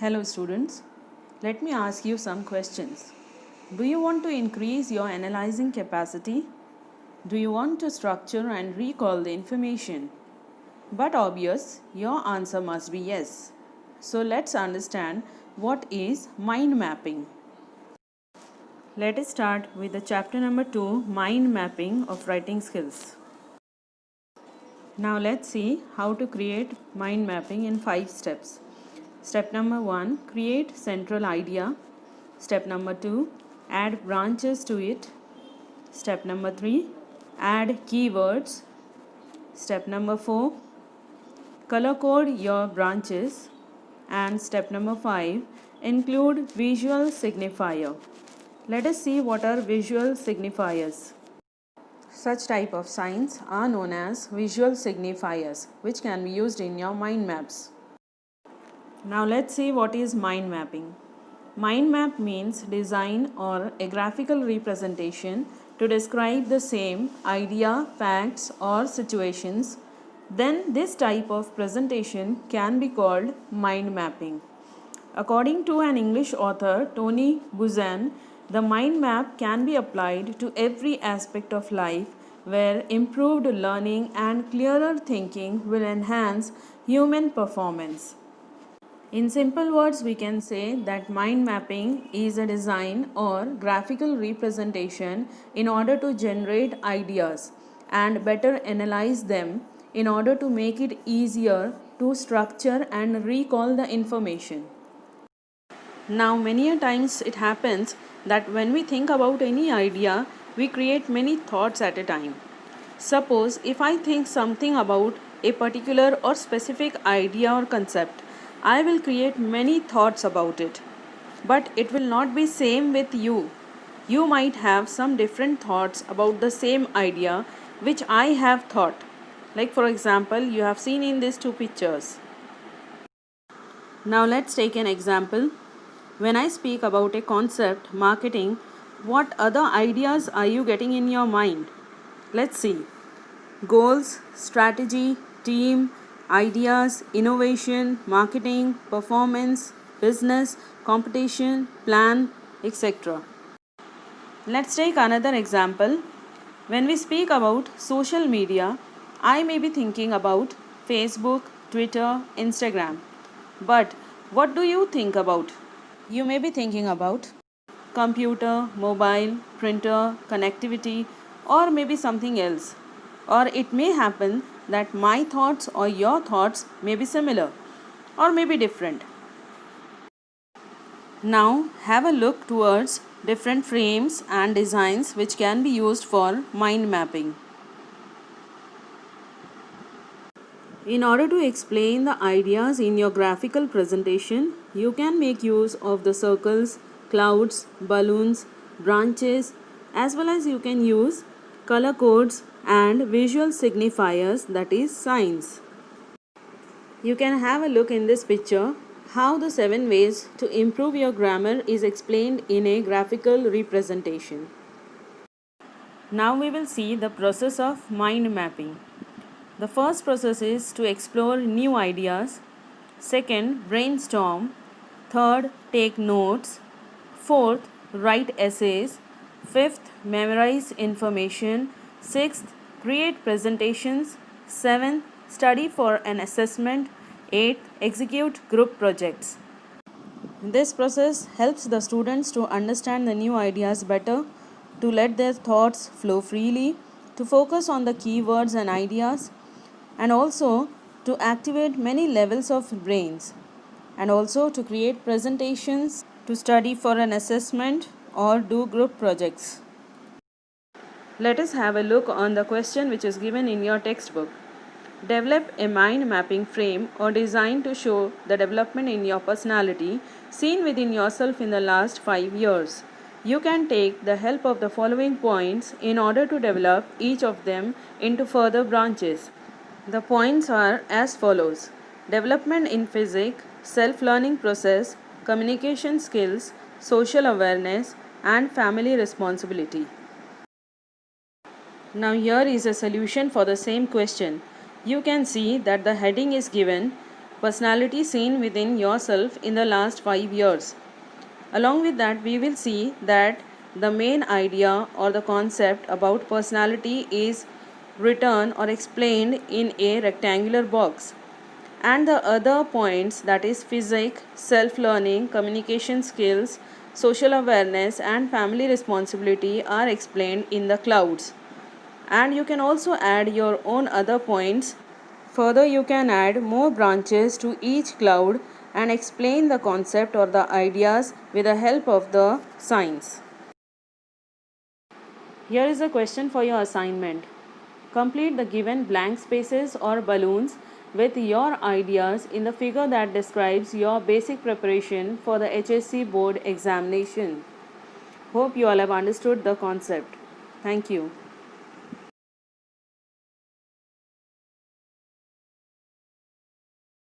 Hello students, let me ask you some questions. Do you want to increase your analyzing capacity? Do you want to structure and recall the information? But obvious, your answer must be yes. So let's understand what is mind mapping. Let us start with the chapter number 2, mind mapping of writing skills. Now let's see how to create mind mapping in 5 steps. Step number 1, create central idea. Step number 2, add branches to it. Step number 3, add keywords. Step number 4, color code your branches. And step number 5, include visual signifier. Let us see what are visual signifiers. Such type of signs are known as visual signifiers, which can be used in your mind maps. Now let's see what is mind mapping. Mind map means design or a graphical representation to describe the same idea, facts or situations. Then this type of presentation can be called mind mapping. According to an English author, Tony Buzan, the mind map can be applied to every aspect of life where improved learning and clearer thinking will enhance human performance. In simple words, we can say that mind mapping is a design or graphical representation in order to generate ideas and better analyze them in order to make it easier to structure and recall the information. Now, many a times it happens that when we think about any idea, we create many thoughts at a time. Suppose if I think something about a particular or specific idea or concept, I will create many thoughts about it. But it will not be same with you. You might have some different thoughts about the same idea which I have thought. Like for example, you have seen in these two pictures. Now let's take an example. When I speak about a concept, marketing, what other ideas are you getting in your mind? Let's see. Goals, strategy, team, ideas, innovation, marketing, performance, business, competition, plan, etc. Let's take another example. When we speak about social media, I may be thinking about Facebook, Twitter, Instagram. But what do you think about? You may be thinking about computer, mobile, printer, connectivity, or maybe something else. Or it may happen that my thoughts or your thoughts may be similar or may be different. Now have a look towards different frames and designs which can be used for mind mapping. In order to explain the ideas in your graphical presentation, you can make use of the circles, clouds, balloons, branches, as well as you can use color codes and visual signifiers, that is signs. You can have a look in this picture how the 7 ways to improve your grammar is explained in a graphical representation. Now we will see the process of mind mapping. The first process is to explore new ideas. Second, brainstorm. Third, take notes. Fourth, write essays. Fifth, memorize information. Sixth, create presentations. Seventh, study for an assessment. Eighth, execute group projects. This process helps the students to understand the new ideas better, to let their thoughts flow freely, to focus on the keywords and ideas, and also to activate many levels of brains, and also to create presentations, to study for an assessment or do group projects. Let us have a look on the question which is given in your textbook. Develop a mind mapping frame or design to show the development in your personality seen within yourself in the last 5 years. You can take the help of the following points in order to develop each of them into further branches. The points are as follows: development in physics, self-learning process, communication skills, social awareness, and family responsibility. Now here is a solution for the same question. You can see that the heading is given personality seen within yourself in the last 5 years. Along with that, we will see that the main idea or the concept about personality is written or explained in a rectangular box, and the other points, that is physics, self-learning, communication skills, social awareness and family responsibility, are explained in the clouds. And you can also add your own other points. Further, you can add more branches to each cloud and explain the concept or the ideas with the help of the signs. Here is a question for your assignment. Complete the given blank spaces or balloons with your ideas in the figure that describes your basic preparation for the HSC board examination. Hope you all have understood the concept. Thank you.